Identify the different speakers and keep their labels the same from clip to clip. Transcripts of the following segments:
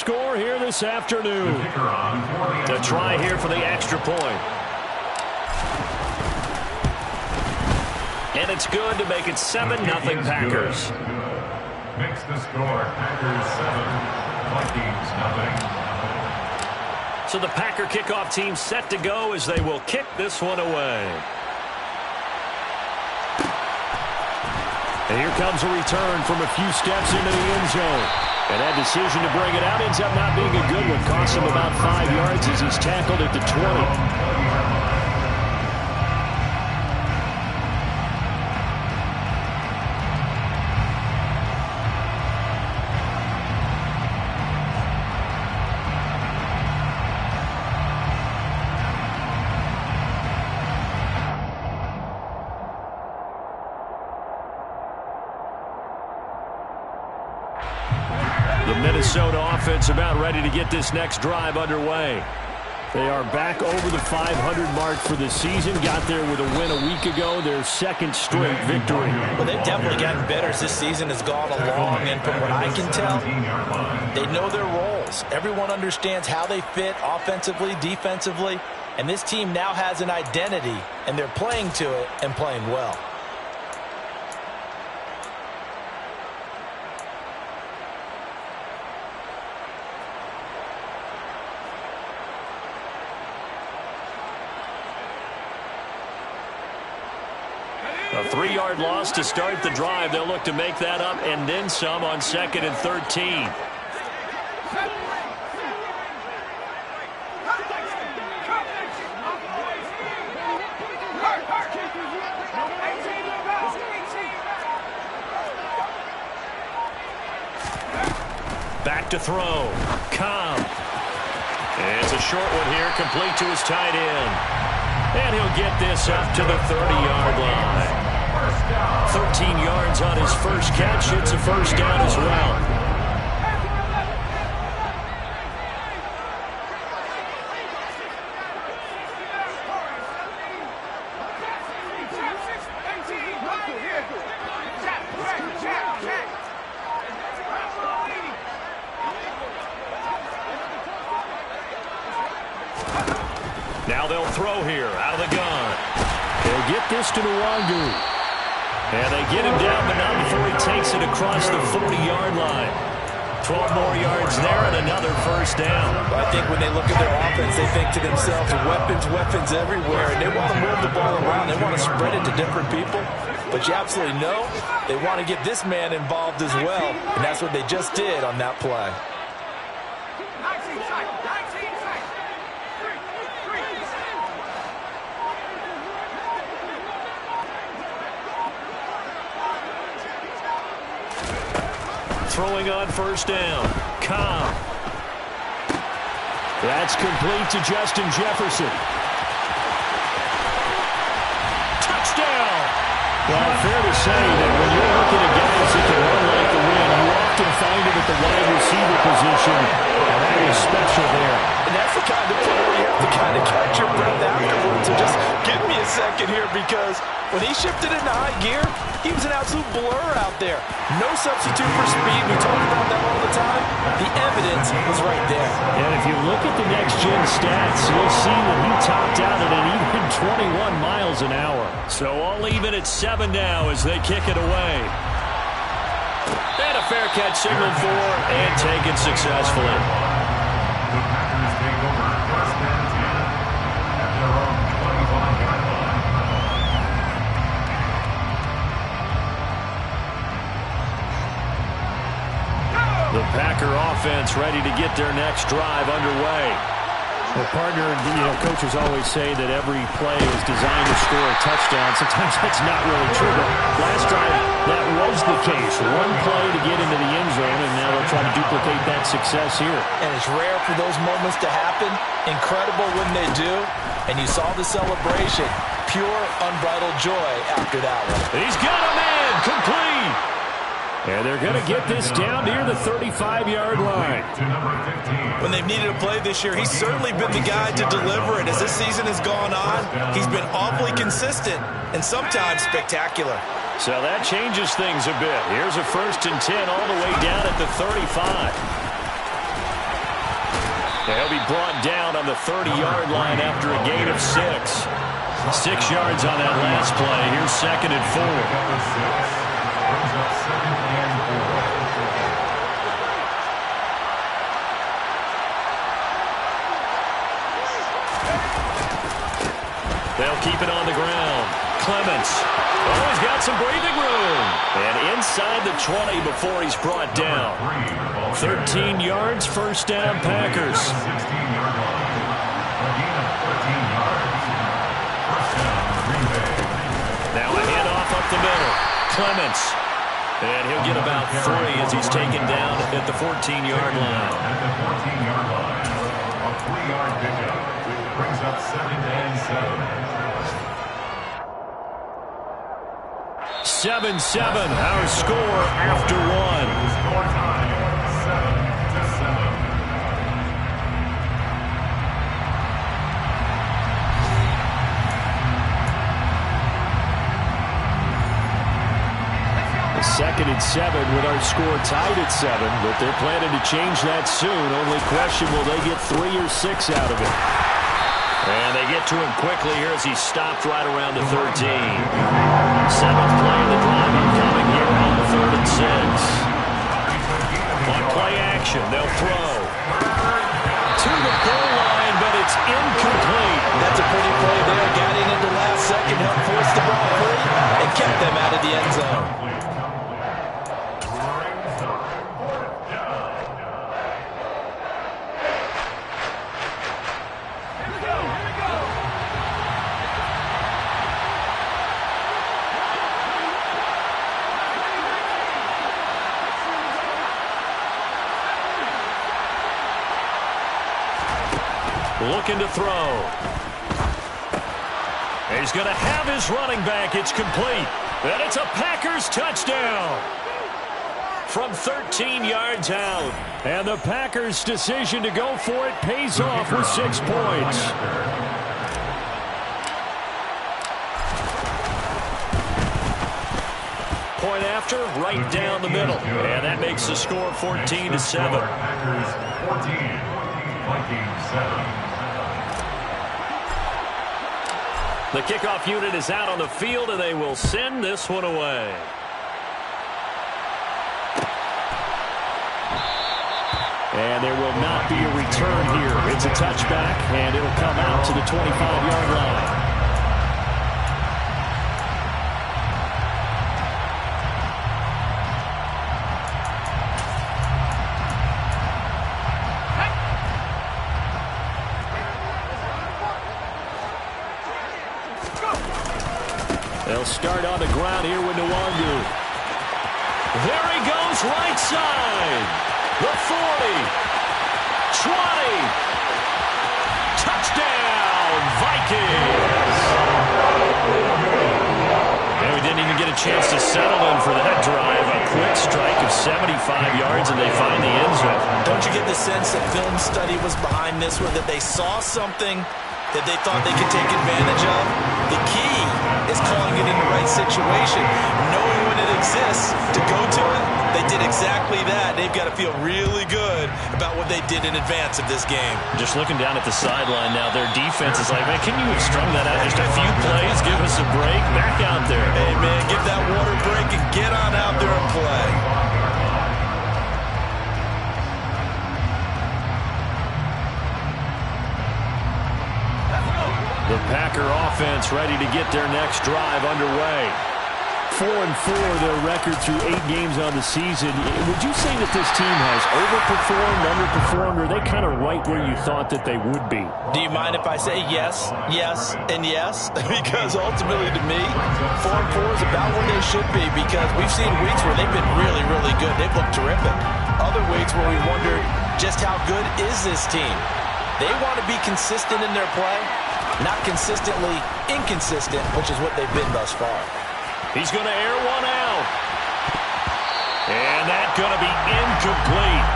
Speaker 1: score here this afternoon. To try here for the extra point. And it's good to make it 7-0 Packers.
Speaker 2: Makes the score Packers 7, Vikings 0.
Speaker 1: So the Packer kickoff team set to go as they will kick this one away. And here comes a return from a few steps into the end zone. And that decision to bring it out ends up not being a good one. Costs him about 5 yards as he's tackled at the 20. Minnesota offense about ready to get this next drive underway. They are back over the 500 mark for the season. Got there with a win a week ago, their second straight victory.
Speaker 3: Well, they've definitely gotten better as this season has gone along, and from what I can tell, they know their roles. Everyone understands how they fit offensively, defensively, and this team now has an identity, and they're playing to it and playing well.
Speaker 1: A 3-yard loss to start the drive. They'll look to make that up and then some on 2nd and 13. Back to throw. Cobb. It's a short one here, complete to his tight end. And he'll get this up to the 30-yard line. 13 yards on his first catch. It's a first down as well. Now they'll throw here out of the gun. They'll get this to Nwangu. And they get him down, but not before he takes it across the 40-yard line. 12 more yards there and another first down.
Speaker 3: I think when they look at their offense, they think to themselves, weapons everywhere. And they want to move the ball around. They want to spread it to different people. But you absolutely know they want to get this man involved as well. And that's what they just did on that play.
Speaker 1: Throwing on first down. Cobb. That's complete to Justin Jefferson. Touchdown! Well, fair to say that when you're looking at guys that can run like the wind, you often find him at the wide receiver position, and that is special there.
Speaker 3: And that's the kind of play where you have to kind of catch your breath afterwards. So just give me a second here, because when he shifted into high gear, he was an absolute blur out there. No substitute for speed. We talk about that all the time. The evidence was right there.
Speaker 1: And if you look at the next-gen stats, you'll see that he topped out at an even 21 miles an hour. So all even at 7 now as they kick it away. And a fair catch signaled for and taken successfully.
Speaker 2: The Packers take over 1st and 10 at their own 25-yard line.
Speaker 1: The Packer offense ready to get their next drive underway. Well, partner, coaches always say that every play is designed to score a touchdown. Sometimes that's not really true, but last drive, that was the case. One play to get into the end zone, and now they'll try to duplicate that success here.
Speaker 3: And it's rare for those moments to happen. Incredible when they do. And you saw the celebration. Pure, unbridled joy after that one.
Speaker 1: He's got a man complete. And they're going to get this down near the 35-yard line.
Speaker 3: When they've needed a play this year, he's certainly been the guy to deliver it. As this season has gone on, he's been awfully consistent and sometimes spectacular.
Speaker 1: So that changes things a bit. Here's a 1st and 10 all the way down at the 35. He'll be brought down on the 30-yard line after a gain of 6. 6 yards on that last play. Here's 2nd and 4.
Speaker 2: Brings up 2nd and
Speaker 1: 4. They'll keep it on the ground. Clements. Oh, he's got some breathing room. And inside the 20 before he's brought down. 13 yards, first down, Packers.
Speaker 2: 16-yard line. Again, 13 yards. First down, Green Bay.
Speaker 1: Now a handoff up the middle. Clements. And he'll get about 3 as he's taken down at the 14-yard line.
Speaker 2: At the 14-yard line. A 3-yard pickup. Brings up 2nd and 7.
Speaker 1: 7-7, our score after 1.
Speaker 2: Score time, 7-7.
Speaker 1: Second and 7 with our score tied at 7, but they're planning to change that soon. Only question, will they get 3 or 6 out of it? And they get to him quickly here as he's stopped right around the 13. 7th play of the drive upcoming here on the 3rd and 6. On play action, they'll throw to the goal line, but it's incomplete.
Speaker 3: That's a pretty play there. Got in at the last second, helped force the ball free, and kept them out of the end zone.
Speaker 1: Looking to throw. He's going to have his running back. It's complete. And it's a Packers touchdown. From 13 yards out. And the Packers' decision to go for it pays off with 6 points. Point after, right down the middle. And that makes the score 14-7.
Speaker 2: Packers 14, Vikings 7.
Speaker 1: The kickoff unit is out on the field, and they will send this one away. And there will not be a return here. It's a touchback, and it'll come out to the 25-yard line. They'll start on the ground here with Nwangu. There he goes, right side. The 40. 20. Touchdown, Vikings. And we didn't even get a chance to settle in for that drive. A quick strike of 75 yards, and they find the end zone.
Speaker 3: Don't you get the sense that film study was behind this one, that they saw something that they thought they could take advantage of? The key is calling it in the right situation, knowing when it exists to go to it. They did exactly that. They've got to feel really good about what they did in advance of this game.
Speaker 1: Just looking down at the sideline now, their defense is like, man, can you have strung that out just a few plays? Give us a break. Back out there.
Speaker 3: Hey, man, give that water break and get on out there and play.
Speaker 1: The Packer offense ready to get their next drive underway. 4-4 their record through 8 games on the season. Would you say that this team has overperformed, underperformed, or are they kind of right where you thought that they would be?
Speaker 3: Do you mind if I say yes, yes, and yes? Because ultimately to me, 4-4 is about where they should be, because we've seen weeks where they've been really, really good. They've looked terrific. Other weeks where we wondered just how good is this team. They want to be consistent in their play, not consistently inconsistent, which is what they've been thus far.
Speaker 1: He's going to air one out. And that's going to be incomplete.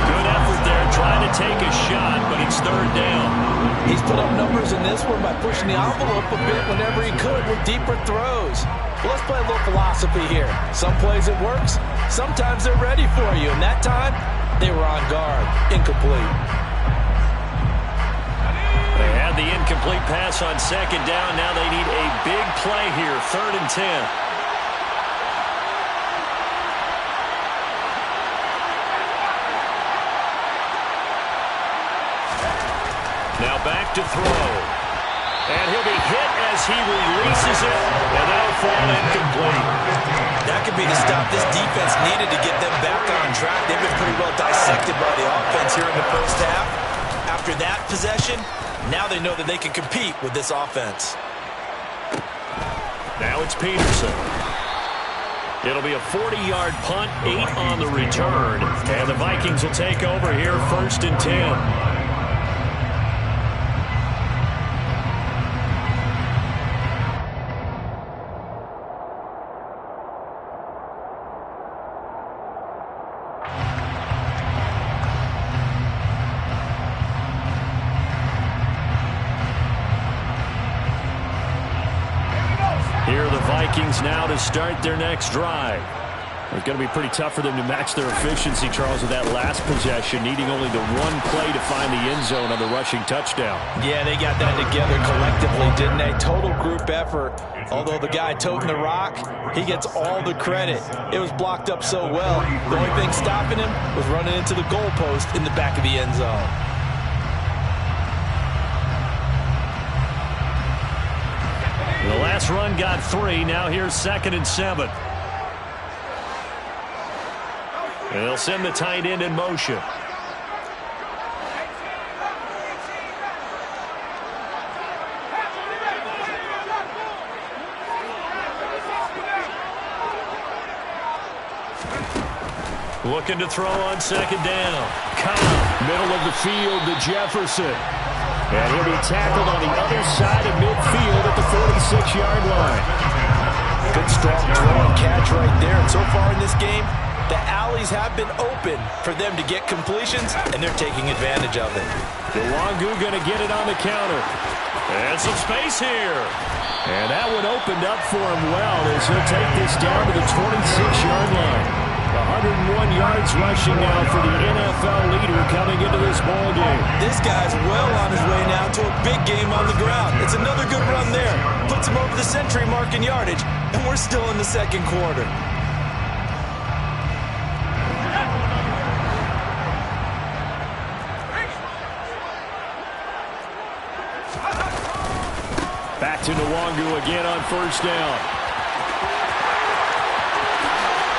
Speaker 1: Good effort there trying to take a shot, but it's 3rd down.
Speaker 3: He's put up numbers in this one by pushing the envelope a bit whenever he could with deeper throws. Well, let's play a little philosophy here. Some plays it works. Sometimes they're ready for you. And that time, they were on guard. Incomplete.
Speaker 1: incomplete pass on second down. Now they need a big play here, 3rd and 10. Now back to throw. And he'll be hit as he releases it, and that'll fall incomplete.
Speaker 3: That could be the stop this defense needed to get them back on track. They've been pretty well dissected by the offense here in the first half. After that possession, now they know that they can compete with this offense.
Speaker 1: Now it's Peterson. It'll be a 40-yard punt, 8 on the return. And the Vikings will take over here, 1st and 10. Here are the Vikings now to start their next drive. It's going to be pretty tough for them to match their efficiency, Charles, with that last possession, needing only the one play to find the end zone on the rushing touchdown.
Speaker 3: Yeah, they got that together collectively, didn't they? Total group effort. Although the guy toting the rock, he gets all the credit. It was blocked up so well. The only thing stopping him was running into the goalpost in the back of the end zone.
Speaker 1: The last run got 3. Now here's 2nd and 7. And they'll send the tight end in motion. Looking to throw on 2nd down. Cobb, middle of the field to Jefferson. And he'll be tackled on the other side of midfield at the 46-yard line.
Speaker 3: Good strong throw and catch right there. And so far in this game, the alleys have been open for them to get completions, and they're taking advantage of it.
Speaker 1: Nwangu going to get it on the counter. And some space here. And that one opened up for him well as he'll take this down to the 26-yard line. 101 yards rushing now for the NFL leader coming into this ball game.
Speaker 3: This guy's well on his way now to a big game on the ground. It's another good run there. Puts him over the century mark in yardage, and we're still in the second quarter.
Speaker 1: Back to Nwangu again on 1st down.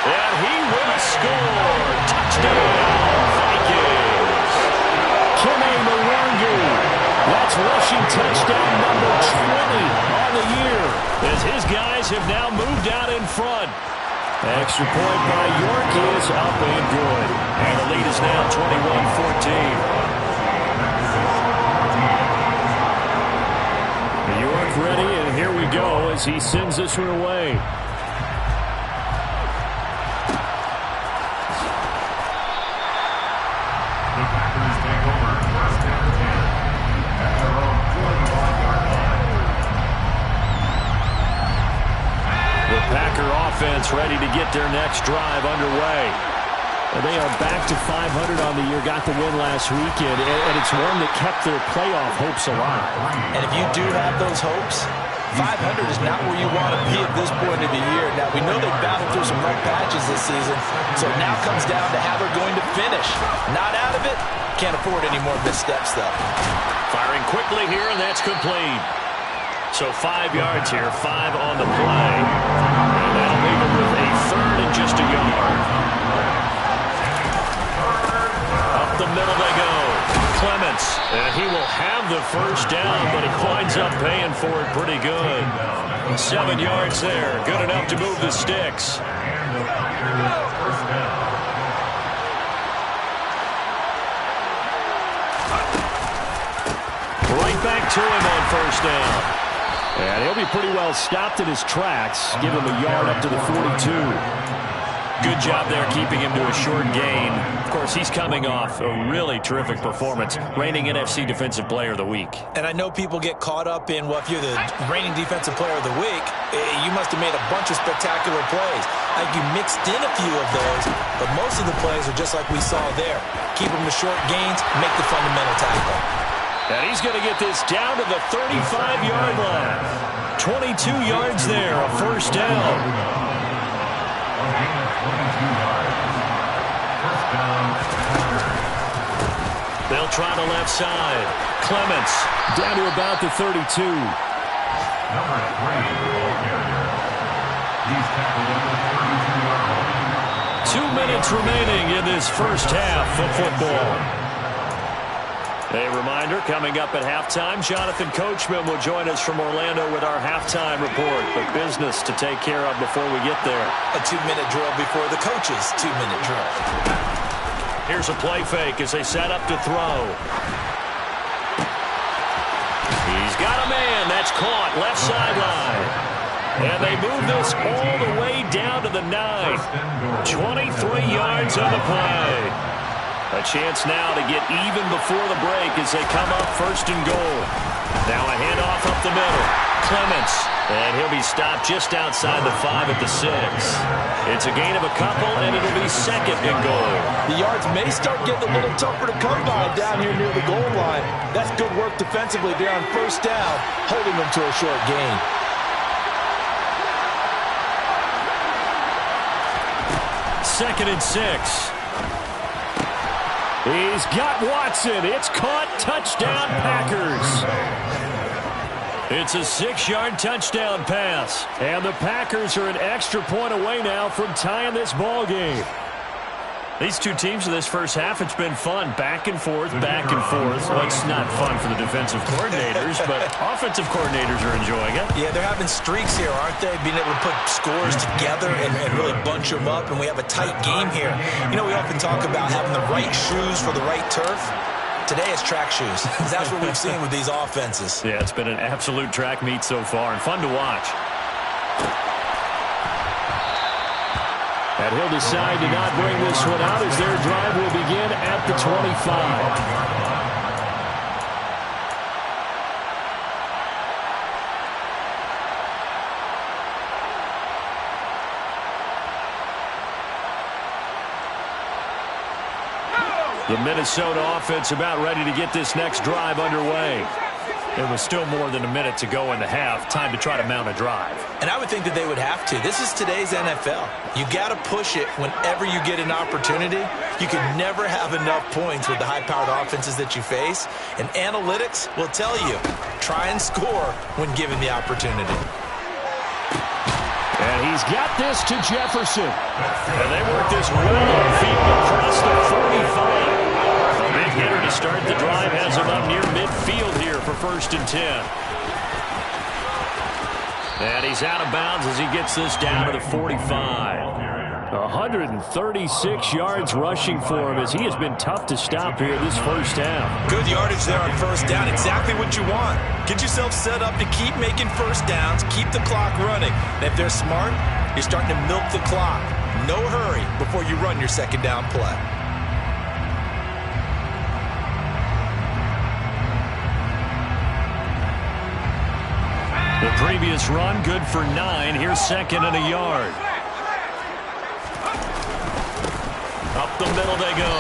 Speaker 1: And he will score. Touchdown, Vikings. Kene Nwangu. That's rushing touchdown number 20 on the year, as his guys have now moved out in front. Extra point by York is up and good. And the lead is now 21-14. York ready, and here we go as he sends this one away. Offense ready to get their next drive underway. They are back to 500 on the year, got the win last weekend, and it's one that kept their playoff hopes alive.
Speaker 3: And if you do have those hopes, 500 is not where you want to be at this point of the year. Now, we know they've battled through some rough patches this season, so it now comes down to how they're going to finish. Not out of it, can't afford any more missteps, though.
Speaker 1: Firing quickly here, and that's complete. So 5 yards here, 5 on the play. And that'll leave him with a 3rd and just a yard. Up the middle they go. Clements, and he will have the 1st down, but he winds up paying for it pretty good. 7 yards there, good enough to move the sticks. Right back to him on 1st down. And he'll be pretty well stopped in his tracks. Give him a yard up to the 42. Good job there keeping him to a short gain. Of course, he's coming off a really terrific performance, reigning NFC Defensive Player of the Week.
Speaker 3: And I know people get caught up in, well, if you're the reigning Defensive Player of the Week, you must have made a bunch of spectacular plays. Like you mixed in a few of those, but most of the plays are just like we saw there. Keep them to short gains, make the fundamental tackle.
Speaker 1: And he's going to get this down to the 35-yard line. 22 yards there, a first down. They'll try the left side. Clements down to about the 32.
Speaker 2: Number 3, ball carrier. He's tackled at the 32-yard line.
Speaker 1: 2 minutes remaining in this first half of football. A reminder, coming up at halftime, Jonathan Coachman will join us from Orlando with our halftime report. But business to take care of before we get there.
Speaker 3: A 2-minute drill before the coach's 2-minute drill.
Speaker 1: Here's a play fake as they set up to throw. He's got a man. That's caught left sideline. And they move this all the way down to the 9. 23 yards on the play. A chance now to get even before the break as they come up first and goal. Now a handoff up the middle. Clements. And he'll be stopped just outside the 5 at the 6. It's a gain of a couple, and it'll be second and goal.
Speaker 3: The yards may start getting a little tougher to come by down here near the goal line. That's good work defensively there on first down, holding them to a short gain.
Speaker 1: Second and 6. He's got Watson. It's caught. Touchdown, Packers. It's a 6-yard touchdown pass. And the Packers are an extra point away now from tying this ball game. These two teams in this first half, it's been fun. Back and forth, back and forth. Well, it's not fun for the defensive coordinators, but offensive coordinators are enjoying it.
Speaker 3: Yeah, they're having streaks here, aren't they? Being able to put scores together and really bunch them up, and we have a tight game here. You know, we often talk about having the right shoes for the right turf. Today it's track shoes. That's what we've seen with these offenses.
Speaker 1: Yeah, it's been an absolute track meet so far, and fun to watch. And he'll decide to not bring this one out as their drive will begin at the 25. The Minnesota offense about ready to get this next drive underway. There was still more than a minute to go in the half. Time to try to mount a drive.
Speaker 3: And I would think that they would have to. This is today's NFL. You got to push it whenever you get an opportunity. You can never have enough points with the high-powered offenses that you face. And analytics will tell you, try and score when given the opportunity.
Speaker 1: And he's got this to Jefferson. And they work this well upfield across the 45. A big hitter to start the drive has him up near midfield here for 1st and 10. And he's out of bounds as he gets this down to the 45. 136 yards rushing for him as he has been tough to stop here this first half.
Speaker 3: Good yardage there on first down. Exactly what you want. Get yourself set up to keep making first downs, keep the clock running. And if they're smart, you're starting to milk the clock. No hurry before you run your second down play.
Speaker 1: The previous run, good for 9. Here's second and a yard. Up the middle they go.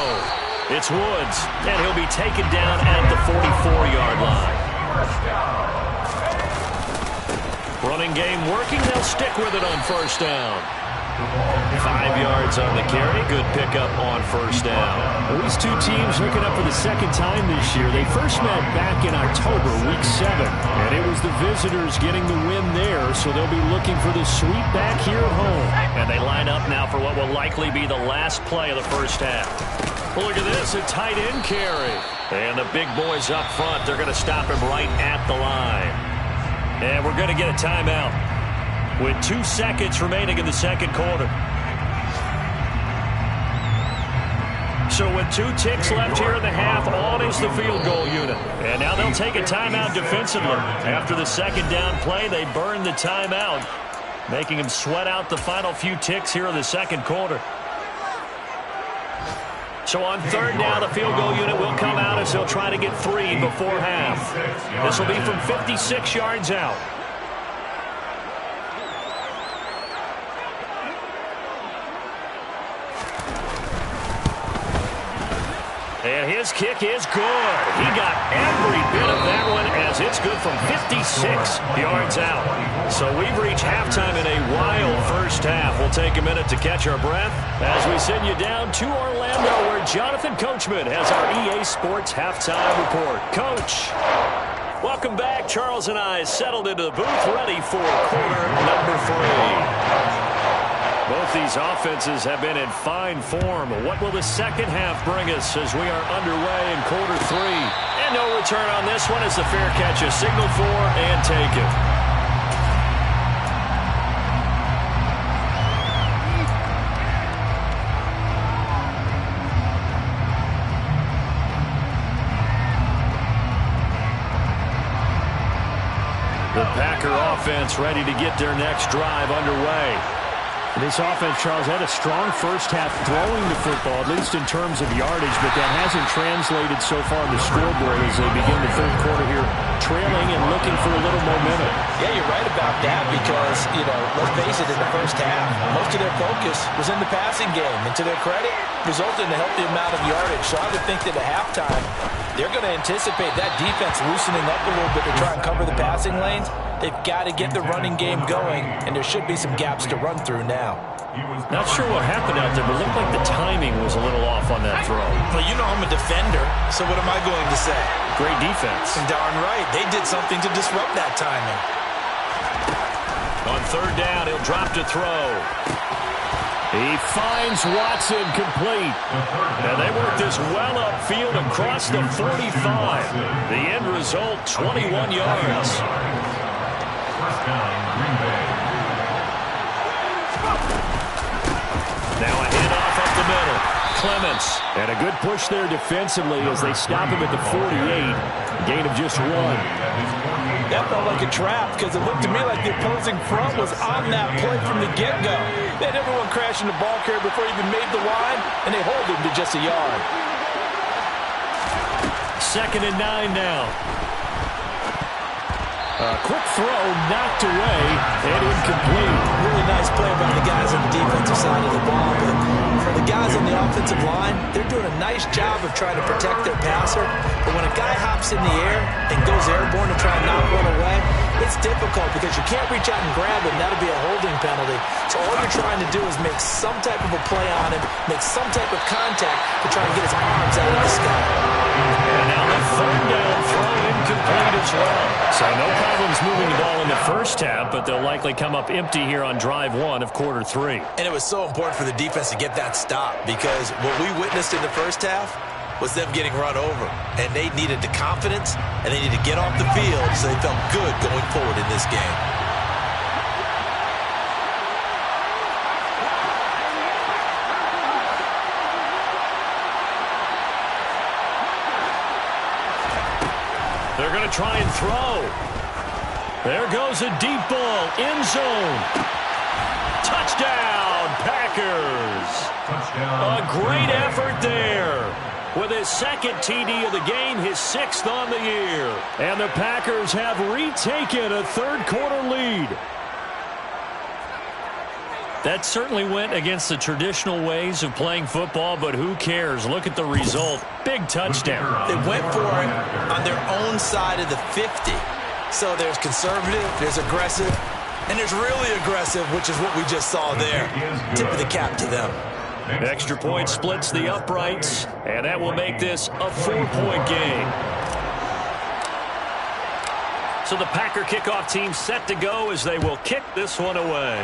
Speaker 1: It's Woods, and he'll be taken down at the 44-yard line. Running game working. They'll stick with it on first down. 5 yards on the carry. Good pickup on first down. Well, these two teams hooking up for the second time this year. They first met back in October, week 7. And it was the visitors getting the win there, so they'll be looking for the sweep back here at home. And they line up now for what will likely be the last play of the first half. Well, look at this, a tight end carry. And the big boys up front, they're going to stop him right at the line. And we're going to get a timeout with 2 seconds remaining in the second quarter. So with 2 ticks left here in the half, on is the field goal unit. And now they'll take a timeout defensively. After the second down play, they burn the timeout, making them sweat out the final few ticks here in the second quarter. So on third down, the field goal unit will come out as they'll try to get 3 before half. This will be from 56 yards out. And his kick is good. He got every bit of that one as it's good from 56 yards out. So we've reached halftime in a wild first half. We'll take a minute to catch our breath as we send you down to Orlando where Jonathan Coachman has our EA Sports halftime report. Coach, welcome back. Charles and I settled into the booth ready for quarter number 3. Both these offenses have been in fine form. What will the second half bring us as we are underway in quarter 3? And no return on this one as the fair catch is signaled for and taken. The Packer offense ready to get their next drive underway. This offense, Charles, had a strong first half throwing the football, at least in terms of yardage, but that hasn't translated so far on the scoreboard as they begin the third quarter here, trailing and looking for a little momentum.
Speaker 3: Yeah, you're right about that because, let's face it, in the first half, most of their focus was in the passing game. And to their credit, resulted in a healthy amount of yardage. So I would think that at halftime, they're going to anticipate that defense loosening up a little bit to try and cover the passing lanes. They've got to get the running game going, and there should be some gaps to run through now.
Speaker 1: Not sure what happened out there, but it looked like the timing was a little off on that throw.
Speaker 3: Well, I'm a defender, so what am I going to say?
Speaker 1: Great defense.
Speaker 3: Darn right. They did something to disrupt that timing.
Speaker 1: On third down, he'll drop to throw. He finds Watson complete. And they work this well upfield across the 45. The end result, 21 yards. Now a handoff up the middle. Clements. And a good push there defensively as they stop him at the 48. Gain of just 1.
Speaker 3: That felt like a trap because it looked to me like the opposing front was on that play from the get-go. They had everyone crashing the ball carrier before he even made the line, and they hold him to just a yard.
Speaker 1: 2nd and 9 now. A quick throw knocked away and incomplete.
Speaker 3: Really nice play by the guys on the defensive side of the ball, but for the guys on the offensive line, they're doing a nice job of trying to protect their passer. But when a guy hops in the air and goes airborne to try and knock one away, it's difficult because you can't reach out and grab him. That'll be a holding penalty. So all you're trying to do is make some type of a play on him, make some type of contact to try and get his arms out of the sky.
Speaker 1: And now the third down throw incomplete as well. So no problems moving the ball in the first half, but they'll likely come up empty here on drive 1 of quarter 3.
Speaker 3: And it was so important for the defense to get that stop because what we witnessed in the first half was them getting run over. And they needed the confidence, and they needed to get off the field so they felt good going forward in this game.
Speaker 1: They're going to try and throw. There goes a deep ball. End zone. Touchdown, Packers.
Speaker 2: Touchdown.
Speaker 1: A great effort there. With his second TD of the game, his 6th on the year. And the Packers have retaken a third quarter lead. That certainly went against the traditional ways of playing football, but who cares? Look at the result. Big touchdown.
Speaker 3: They went for it on their own side of the 50. So there's conservative, there's aggressive, and there's really aggressive, which is what we just saw there. Tip of the cap to them.
Speaker 1: Extra point splits the uprights, and that will make this a 4-point game. So the Packer kickoff team set to go as they will kick this one away.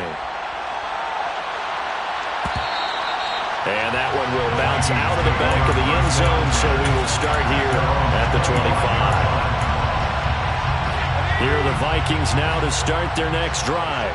Speaker 1: And that one will bounce out of the back of the end zone, so we will start here at the 25. Here are the Vikings now to start their next drive.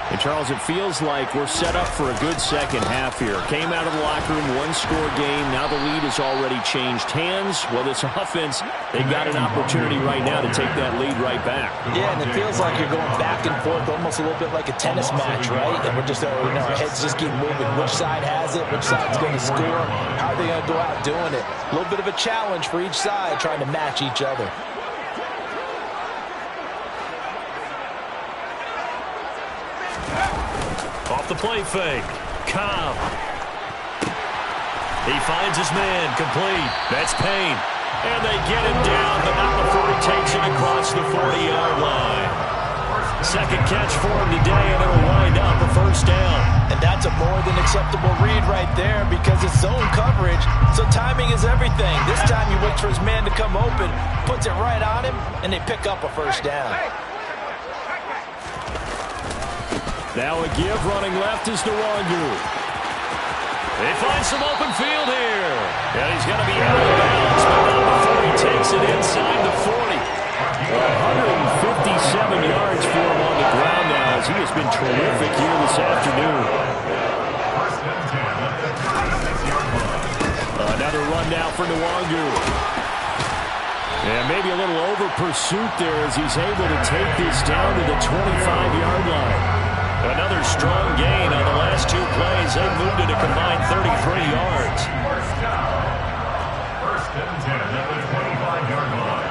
Speaker 1: And, Charles, it feels like we're set up for a good second half here. Came out of the locker room, one-score game. Now the lead has already changed hands. Well, this offense, they've got an opportunity right now to take that lead right back.
Speaker 3: Yeah, and it feels like you're going back and forth almost a little bit like a tennis match, right? And we're just, our heads just keep moving. Which side has it? Which side's going to score? How are they going to go out doing it? A little bit of a challenge for each side trying to match each other.
Speaker 1: Off the play fake. Cobb. He finds his man, complete. That's Payne. And they get him down, but not before he takes it across the 40-yard line. Second catch for him today, and it'll wind up a first down.
Speaker 3: And that's a more than acceptable read right there because it's zone coverage, so timing is everything. This time he waits for his man to come open, puts it right on him, and they pick up a first down.
Speaker 1: Now a give running left is Nwangu. They find some open field here. And he's going to be out of bounds, but not before he takes it inside the 40. 157 yards for him on the ground now as he has been terrific here this afternoon. Another run now for Nwangu. And maybe a little over pursuit there as he's able to take this down to the 25-yard line. Another strong gain on the last two plays. They've moved it a combined 33 yards.
Speaker 2: First and 10 at the 25-yard line.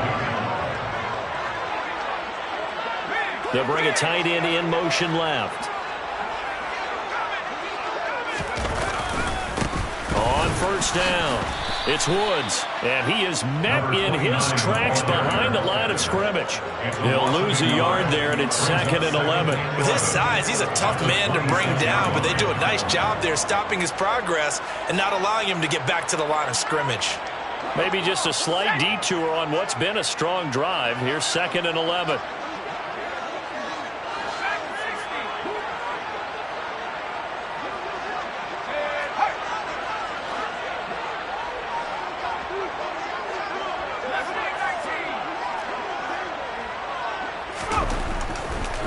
Speaker 1: They'll bring a tight end in motion left. On first down, it's Woods, and he is met in his tracks behind the line of scrimmage. He'll lose a yard there, and it's second and 11.
Speaker 3: With his size, he's a tough man to bring down, but they do a nice job there stopping his progress and not allowing him to get back to the line of scrimmage.
Speaker 1: Maybe just a slight detour on what's been a strong drive. Here's second and 11.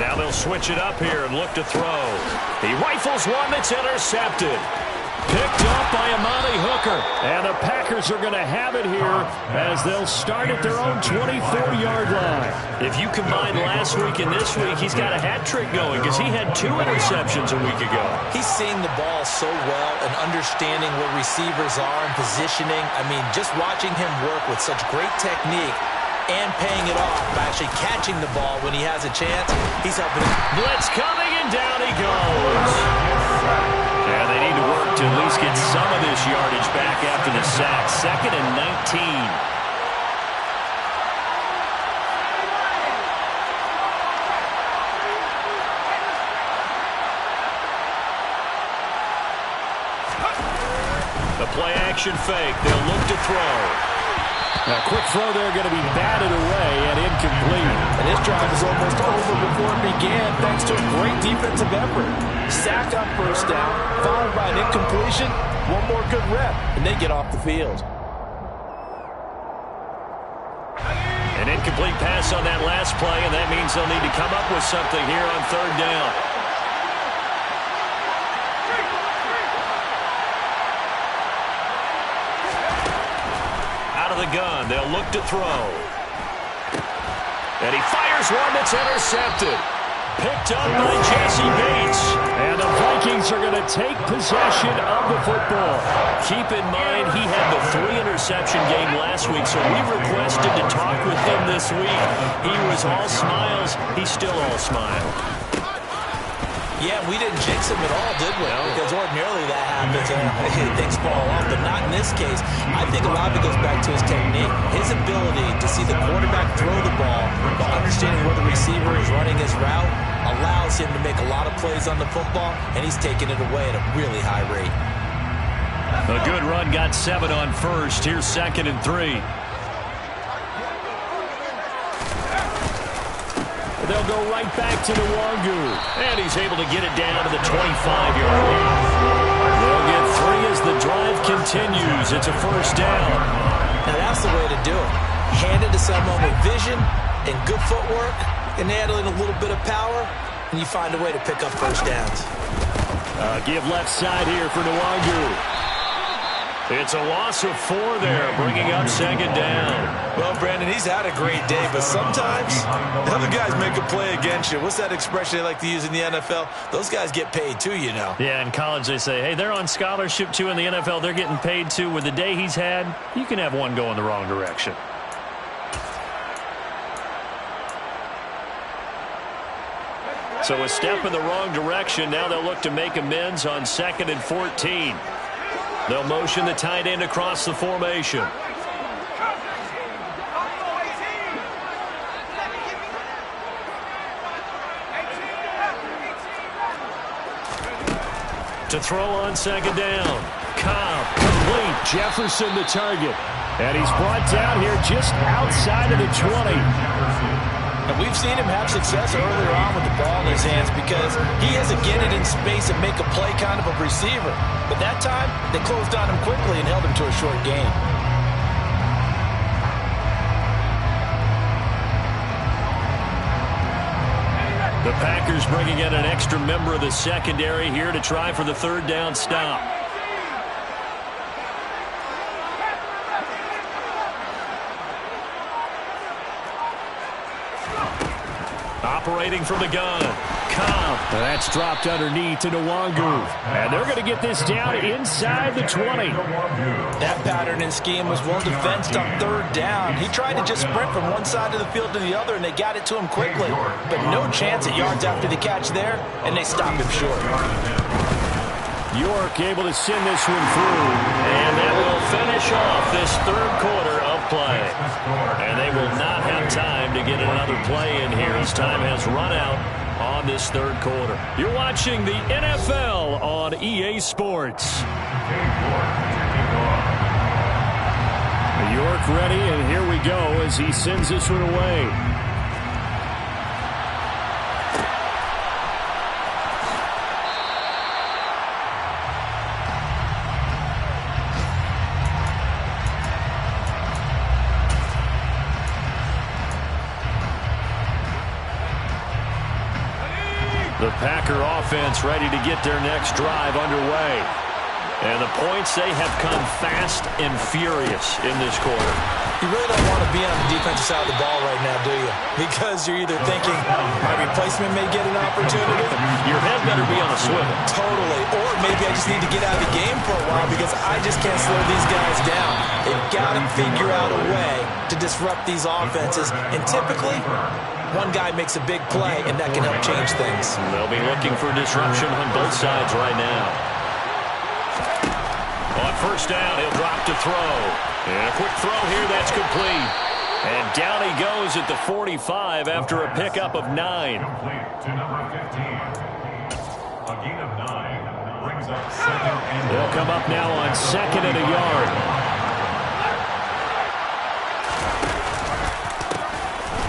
Speaker 1: Now they'll switch it up here and look to throw. He rifles one that's intercepted. Picked up by Amani Hooker. And the Packers are going to have it here as they'll start at their own 24-yard line. If you combine last week and this week, he's got a hat trick going because he had 2 interceptions a week ago.
Speaker 3: He's seeing the ball so well and understanding where receivers are and positioning. I mean, just watching him work with such great technique and paying it off by actually catching the ball when he has a chance, he's helping.
Speaker 1: Blitz coming, and down he goes. And they need to work to at least get some of this yardage back after the sack. Second and 19. The play action fake. They'll look to throw. Now, quick throw there going to be batted away and incomplete.
Speaker 3: And this drive is almost over before it began thanks to a great defensive effort. Sack on first down, followed by an incompletion. One more good rep, and they get off the field.
Speaker 1: An incomplete pass on that last play, and that means they'll need to come up with something here on third down. Out of the gun, they'll look to throw. And he fires one that's intercepted. Picked up by Jesse Bates. And the Vikings are going to take possession of the football. Keep in mind, he had the 3-interception game last week, so we requested to talk with him this week. He was all smiles. He's still all smile.
Speaker 3: Yeah, we didn't jinx him at all, did we? No. Because ordinarily that happens and things fall off, but not in this case. I think a lot of it goes back to his technique. His ability to see the quarterback throw the ball while understanding where the receiver is running his route allows him to make a lot of plays on the football, and he's taking it away at a really high rate.
Speaker 1: A good run got 7 on first. Here's second and 3. They'll go right back to Nwangu. And he's able to get it down to the 25-yard line. They'll get 3 as the drive continues. It's a first down.
Speaker 3: Now that's the way to do it. Hand it to someone with vision and good footwork and add in a little bit of power, and you find a way to pick up first downs.
Speaker 1: Give left side here for Nwangu. It's a loss of 4 there, bringing up second down.
Speaker 3: Well, Brandon, he's had a great day, but sometimes the other guys make a play against you. What's that expression they like to use in the NFL? Those guys get paid too, you know.
Speaker 1: Yeah, in college they say, hey, they're on scholarship too. In the NFL, they're getting paid too. With the day he's had, you can have one go in the wrong direction. So a step in the wrong direction. Now they'll look to make amends on second and 14. They'll motion the tight end across the formation. To throw on second down. Cobb, complete. Jefferson the target. And he's brought down here just outside of the 20.
Speaker 3: And we've seen him have success earlier on with the ball in his hands because he has to get it in space and make a play kind of a receiver. But that time, they closed on him quickly and held him to a short gain.
Speaker 1: The Packers bringing in an extra member of the secondary here to try for the third down stop. Operating from the gun. Cobb. That's dropped underneath to Nwangu. And they're going to get this down inside the 20.
Speaker 3: That pattern and scheme was well defensed on third down. He tried to just sprint from one side of the field to the other, and they got it to him quickly. But no chance at yards after the catch there, and they stopped him short.
Speaker 1: York able to send this one through. And that will finish off this third quarter of play. And they will not have time to get another play in here as time has run out on this third quarter. You're watching the NFL on EA Sports. York ready, and here we go as he sends this one away. The Packer offense ready to get their next drive underway. And the points, they have come fast and furious in this quarter.
Speaker 3: You really don't want to be on the defensive side of the ball right now, do you? Because you're either thinking my replacement may get an opportunity.
Speaker 1: Your head better be on a swivel.
Speaker 3: Totally. Or maybe I just need to get out of the game for a while because I just can't slow these guys down. They've got to figure out a way to disrupt these offenses. And typically, one guy makes a big play, and that can help change things.
Speaker 1: They'll be looking for disruption on both sides right now. On first down, he'll drop to throw. And a quick throw here, that's complete. And down he goes at the 45 after a pickup of 9.
Speaker 2: Complete to number 15. A gain of 9 brings up second and
Speaker 1: They'll come up now on second and a yard.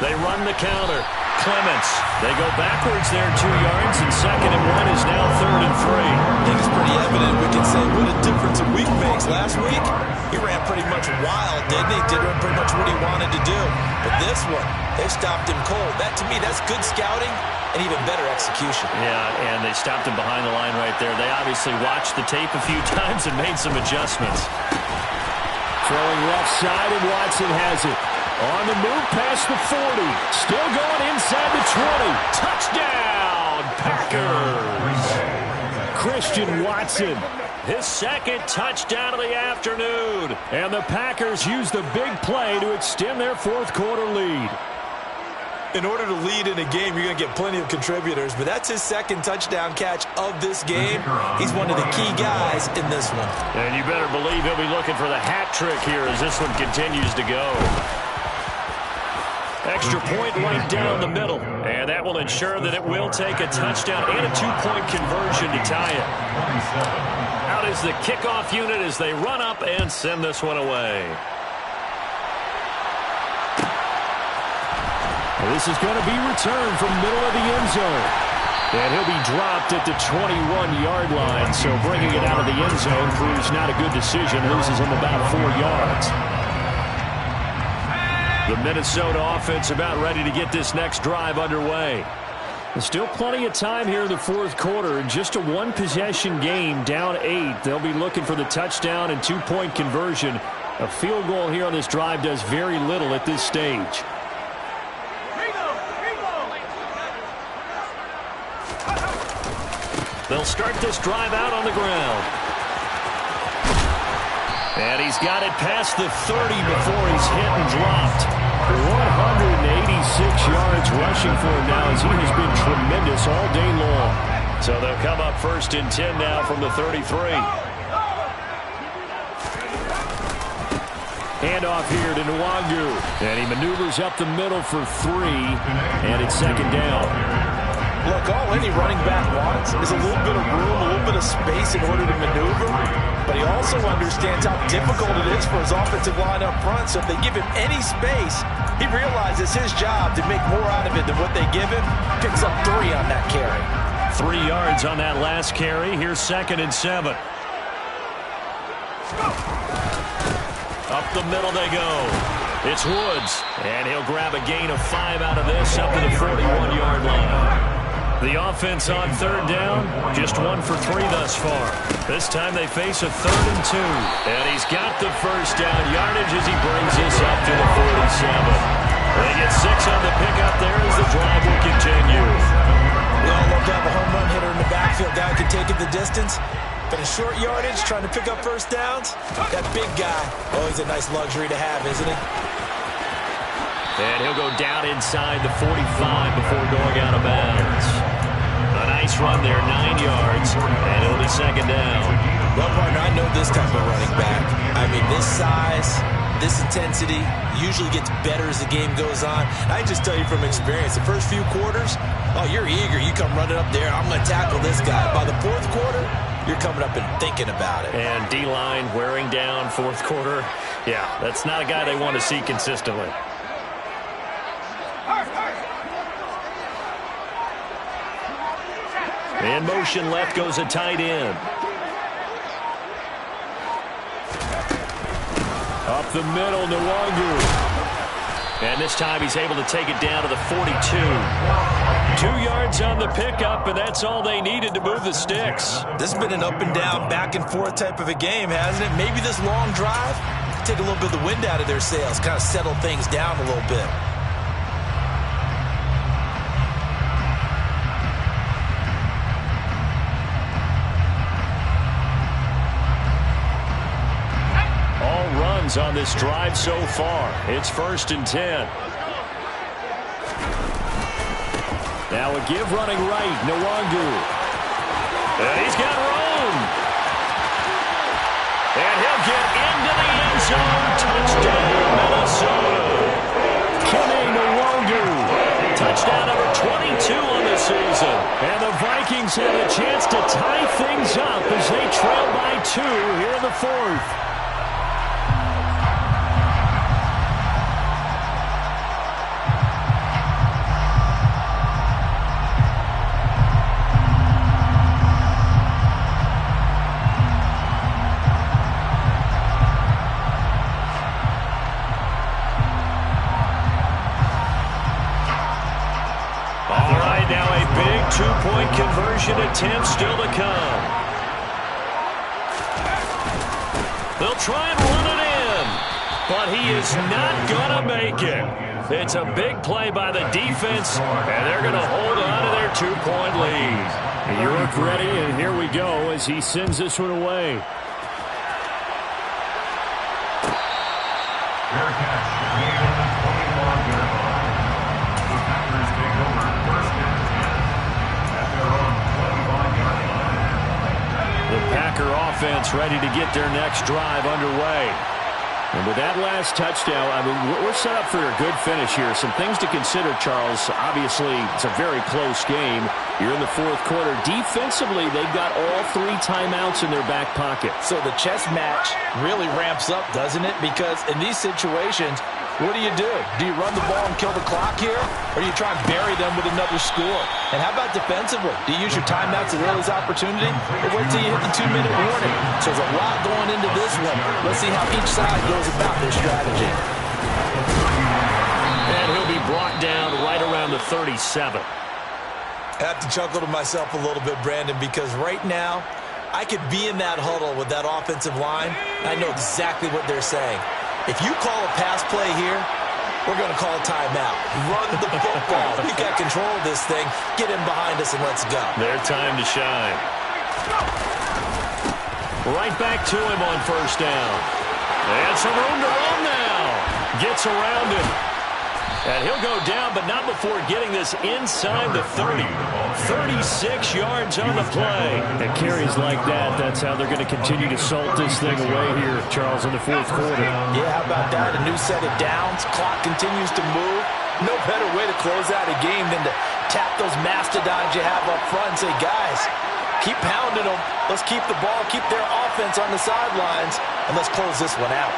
Speaker 1: They run the counter. Clements. They go backwards there 2 yards, and second and 1 is now third and 3.
Speaker 3: I think it's pretty evident we can say what a difference a week makes. Last week, he ran pretty much wild, didn't he? Did pretty much what he wanted to do. But this one, they stopped him cold. That, to me, that's good scouting and even better execution.
Speaker 1: Yeah, and they stopped him behind the line right there. They obviously watched the tape a few times and made some adjustments. Throwing left side, and Watson has it. On the move past the 40. Still going inside the 20. Touchdown, Packers. Christian Watson, his second touchdown of the afternoon. And the Packers use the big play to extend their fourth quarter lead.
Speaker 3: In order to lead in a game, you're going to get plenty of contributors, but that's his second touchdown catch of this game. He's one of the key guys in this one.
Speaker 1: And you better believe he'll be looking for the hat trick here as this one continues to go. Extra point right down the middle. And that will ensure that it will take a touchdown and a 2-point conversion to tie it. Out is the kickoff unit as they run up and send this one away. This is going to be returned from middle of the end zone. And he'll be dropped at the 21-yard line. So bringing it out of the end zone proves not a good decision. Loses him about 4 yards. The Minnesota offense about ready to get this next drive underway. There's still plenty of time here in the fourth quarter. Just a one-possession game, down 8. They'll be looking for the touchdown and 2-point conversion. A field goal here on this drive does very little at this stage. They'll start this drive out on the ground. And he's got it past the 30 before he's hit and dropped. 186 yards rushing for him now as he has been tremendous all day long. So they'll come up first and 10 now from the 33. Handoff here to Nwangu. And he maneuvers up the middle for 3. And it's second down.
Speaker 3: Look, all any running back wants is a little bit of room, a little bit of space in order to maneuver. But he also understands how difficult it is for his offensive line up front. So if they give him any space, he realizes his job to make more out of it than what they give him. Picks up 3 on that carry.
Speaker 1: 3 yards on that last carry. Here's second and 7. Up the middle they go. It's Woods. And he'll grab a gain of 5 out of this up to the 41-yard line. The offense on third down, just 1 for 3 thus far. This time they face a 3rd and 2. And he's got the first down yardage as he brings this up to the 47. They get 6 on the pickup there as the drive will continue.
Speaker 3: We all love to have a home run hitter in the backfield. Guy who can take it the distance. But in short yardage, trying to pick up first downs, that big guy, always a nice luxury to have, isn't it?
Speaker 1: And he'll go down inside the 45 before going out of bounds. A nice run there, 9 yards, and it'll be second down.
Speaker 3: Well, partner, I know this type of running back. I mean, this size, this intensity usually gets better as the game goes on. I just tell you from experience, the first few quarters, oh, you're eager. You come running up there, I'm going to tackle this guy. By the 4th quarter, you're coming up and thinking about it.
Speaker 1: And D-line wearing down 4th quarter. Yeah, that's not a guy they want to see consistently. In motion left goes a tight end. Up the middle, Nwangu. And this time he's able to take it down to the 42. 2 yards on the pickup, and that's all they needed to move the sticks.
Speaker 3: This has been an up and down, back and forth type of a game, hasn't it? Maybe this long drive take a little bit of the wind out of their sails, kind of settle things down a little bit.
Speaker 1: On this drive so far. It's 1st and 10. Now a give running right, Nwangu. And he's got room. And he'll get into the end zone. Touchdown, Minnesota. Kene Nwangu. Touchdown number 22 on the season. And the Vikings have a chance to tie things up as they trail by 2 here in the 4th. Two-point conversion attempt still to come. They'll try and run it in, but he is not going to make it. It's a big play by the defense, and they're going to hold on to their 2-point lead. York ready, and here we go as he sends this one away.
Speaker 2: Fair catch. Gain of 21 yards. The Packers take over 1st and 10 at their own 25-yard line.
Speaker 1: The Packer offense ready to get their next drive underway. And with that last touchdown, I mean, we're set up for a good finish here. Some things to consider, Charles. Obviously, it's a very close game. You're in the 4th quarter. Defensively, they've got all 3 timeouts in their back pocket.
Speaker 3: So the chess match really ramps up, doesn't it? Because in these situations, what do? Do you run the ball and kill the clock here? Or do you try and bury them with another score? And how about defensively? Do you use your timeouts at earliest opportunity? Or wait till you hit the 2-minute warning? So there's a lot going into this one. Let's see how each side goes about their strategy.
Speaker 1: And he'll be brought down right around the 37.
Speaker 3: I have to chuckle to myself a little bit, Brandon, because right now, I could be in that huddle with that offensive line. I know exactly what they're saying. If you call a pass play here, we're going to call a timeout. Run the football. We got control of this thing. Get in behind us and let's go.
Speaker 1: Their time to shine. Right back to him on 1st down. And some room to run now. Gets around him. And he'll go down, but not before getting this inside the 30. 36 yards on the play. And carries like that, that's how they're going to continue to salt this thing away here, Charles, in the fourth quarter.
Speaker 3: Yeah, how about that? A new set of downs. Clock continues to move. No better way to close out a game than to tap those mastodons you have up front and say, guys, keep pounding them. Let's keep the ball, keep their offense on the sidelines, and let's close this one out.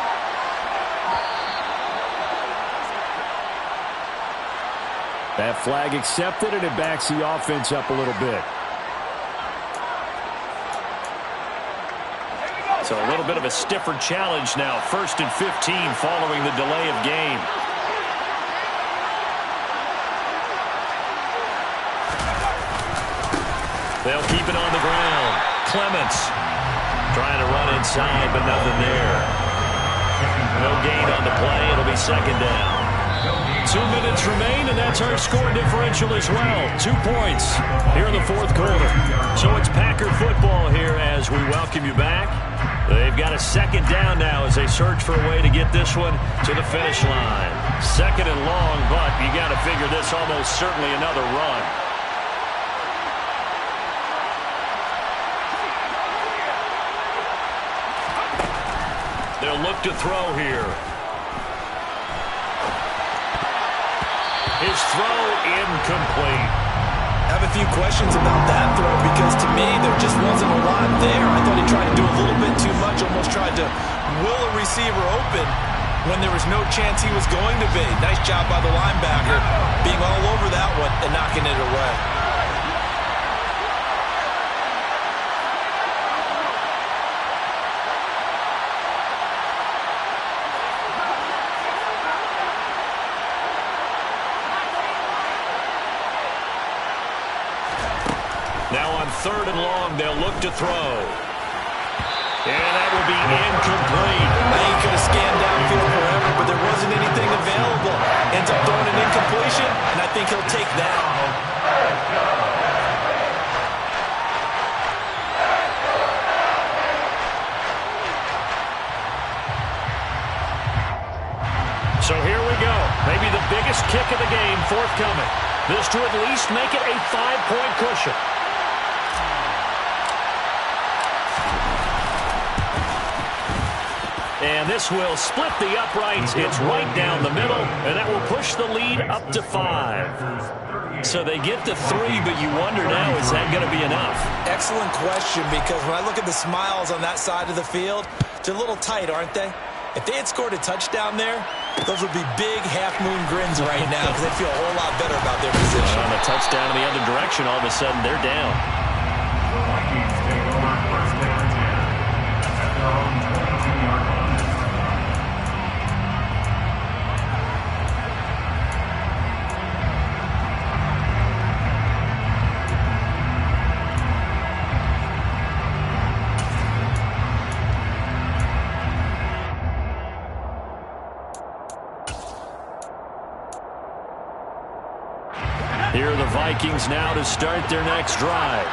Speaker 1: That flag accepted, and it backs the offense up a little bit. So a little bit of a stiffer challenge now. 1st and 15 following the delay of game. They'll keep it on the ground. Clements trying to run inside, but nothing there. No gain on the play. It'll be 2nd down. 2 minutes remain, and that's our score differential as well. 2 points here in the fourth quarter. So it's Packer football here as we welcome you back. They've got a 2nd down now as they search for a way to get this one to the finish line. 2nd and long, but you got to figure this almost certainly another run. They'll look to throw here. His throw incomplete.
Speaker 3: I have a few questions about that throw because to me there just wasn't a lot there. I thought he tried to do a little bit too much, almost tried to will a receiver open when there was no chance he was going to be. Nice job by the linebacker being all over that one and knocking it away.
Speaker 1: Now on 3rd and long, they'll look to throw. And that will be incomplete.
Speaker 3: I think he could have scanned downfield forever, but there wasn't anything available. Ends up throwing an incompletion, and I think he'll take that.
Speaker 1: So here we go. Maybe the biggest kick of the game forthcoming. This to at least make it a 5-point cushion. And this will split the uprights. It's right down the middle, and that will push the lead up to 5. So they get to 3, but you wonder now, is that going to be enough?
Speaker 3: Excellent question, because when I look at the smiles on that side of the field, they're a little tight, aren't they? If they had scored a touchdown there, those would be big half-moon grins right now because they feel a whole lot better about their position.
Speaker 1: On a touchdown in the other direction, all of a sudden they're down.
Speaker 2: Vikings take over 1st and 10 at their own 22-yard line.
Speaker 1: Here are the Vikings now to start their next drive.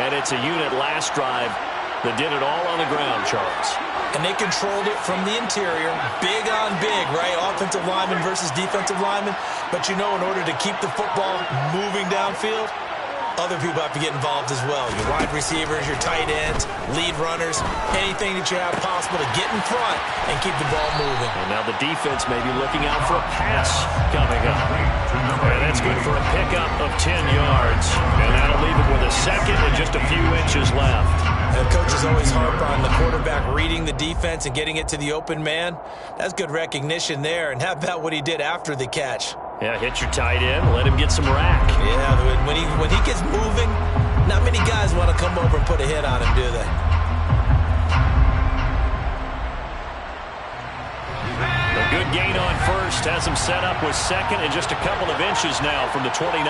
Speaker 1: And it's a unit last drive that did it all on the ground, Charles.
Speaker 3: And they controlled it from the interior. Big on big, right? Offensive lineman versus defensive lineman. But you know, in order to keep the football moving downfield, other people have to get involved as well. Your wide receivers, your tight ends, lead runners, anything that you have possible to get in front and keep the ball moving.
Speaker 1: And now the defense may be looking out for a pass coming up. And that's good for a pickup of 10 yards. And that'll leave it with a 2nd and just a few inches left.
Speaker 3: And coaches always harp on the quarterback reading the defense and getting it to the open man. That's good recognition there. And how about what he did after the catch?
Speaker 1: Yeah, hit your tight end, let him get some rack.
Speaker 3: Yeah, when he gets moving, not many guys want to come over and put a hit on him, do they?
Speaker 1: A good gain on 1st, has him set up with 2nd and just a couple of inches now from the 29.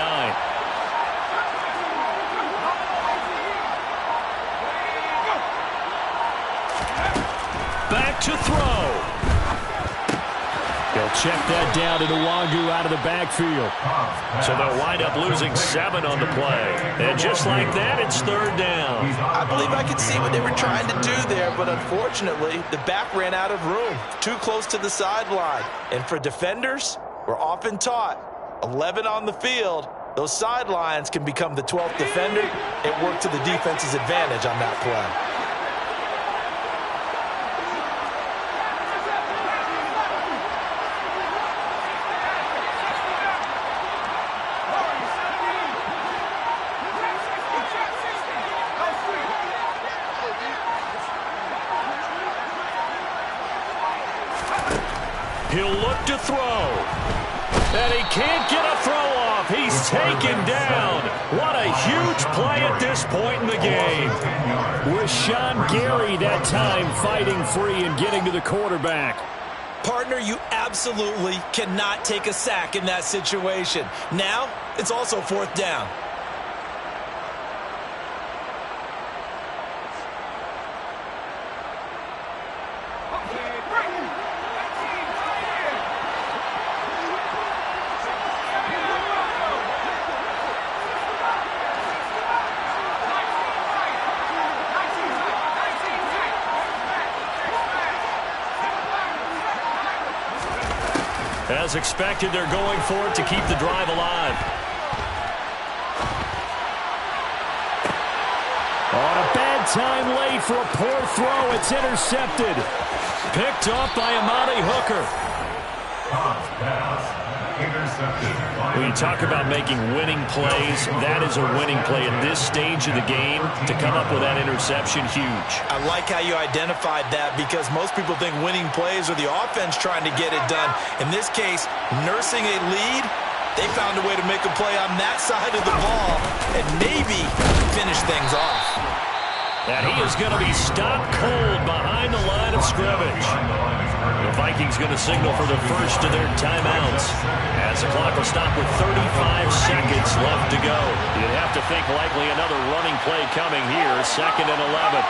Speaker 1: Back to throw. They'll check that down to Nwangu out of the backfield. So they'll wind up losing 7 on the play. And just like that, it's 3rd down.
Speaker 3: I believe I could see what they were trying to do there, but unfortunately, the back ran out of room. Too close to the sideline. And for defenders, We're often taught 11 on the field. Those sidelines can become the 12th defender. It worked to the defense's advantage on that play.
Speaker 1: He'll look to throw. And he can't get a throw off. He's taken down. What a huge play at this point in the game. Rashawn Gary that time fighting free and getting to the quarterback.
Speaker 3: Partner, you absolutely cannot take a sack in that situation. Now, it's also 4th down.
Speaker 1: As expected, they're going for it to keep the drive alive. On a bad time late for a poor throw. It's intercepted. Picked up by Amani Hooker. When you talk about making winning plays, that is a winning play at this stage of the game. To come up with that interception, huge.
Speaker 3: I like how you identified that because most people think winning plays are the offense trying to get it done. In this case, nursing a lead, they found a way to make a play on that side of the ball and maybe finish things off.
Speaker 1: And he is going to be stopped cold behind the line of scrimmage. The Vikings going to signal for the first of their timeouts as the clock will stop with 35 seconds left to go. You'd have to think likely another running play coming here, 2nd and 11.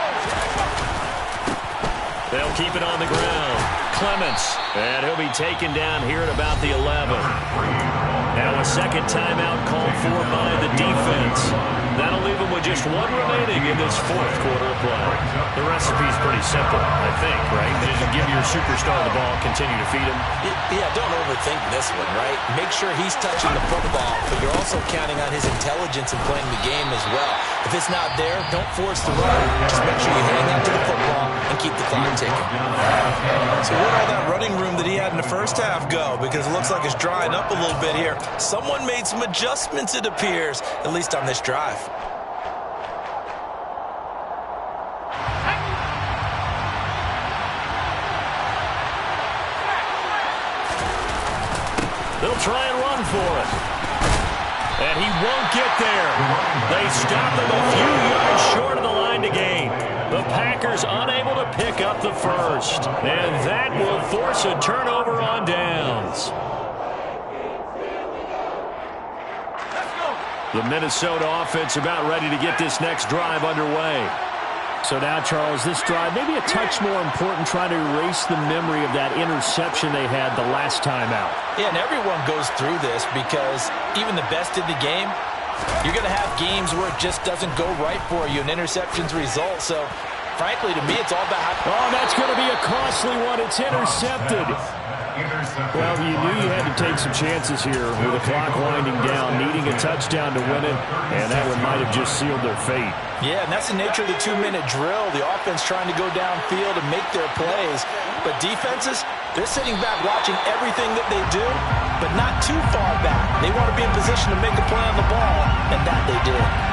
Speaker 1: They'll keep it on the ground. Clements, and he'll be taken down here at about the 11. Now a second timeout called for by the defense. That'll leave them with just one remaining in this 4th quarter of play. The recipe's pretty simple, I think, right? That is, you give your superstar the ball, continue to feed him.
Speaker 3: Yeah, don't overthink this one, right? Make sure he's touching the football, but you're also counting on his intelligence in playing the game as well. If it's not there, don't force the run. Just make sure you hang on to the football and keep the clock ticking. So where'd all that running room that he had in the first half go? Because it looks like it's drying up a little bit here. Someone made some adjustments, it appears, at least on this drive.
Speaker 1: They'll try and run for it. And he won't get there. They stop him a few yards short of the line to gain. The Packers unable to pick up the first. And that will force a turnover on downs. The Minnesota offense about ready to get this next drive underway. So now, Charles, this drive maybe a touch more important, trying to erase the memory of that interception they had the last time out.
Speaker 3: Yeah, and everyone goes through this because even the best in the game, you're going to have games where it just doesn't go right for you, and interceptions result. So, frankly, to me, it's all about how...
Speaker 1: Oh, that's going to be a costly one. It's intercepted. Well, you knew you had to take some chances here with the clock winding down, needing a touchdown to win it, and that one might have just sealed their fate.
Speaker 3: Yeah, and that's the nature of the 2-minute drill. The offense trying to go downfield and make their plays. But defenses, they're sitting back watching everything that they do, but not too far back. They want to be in position to make a play on the ball, and that they did.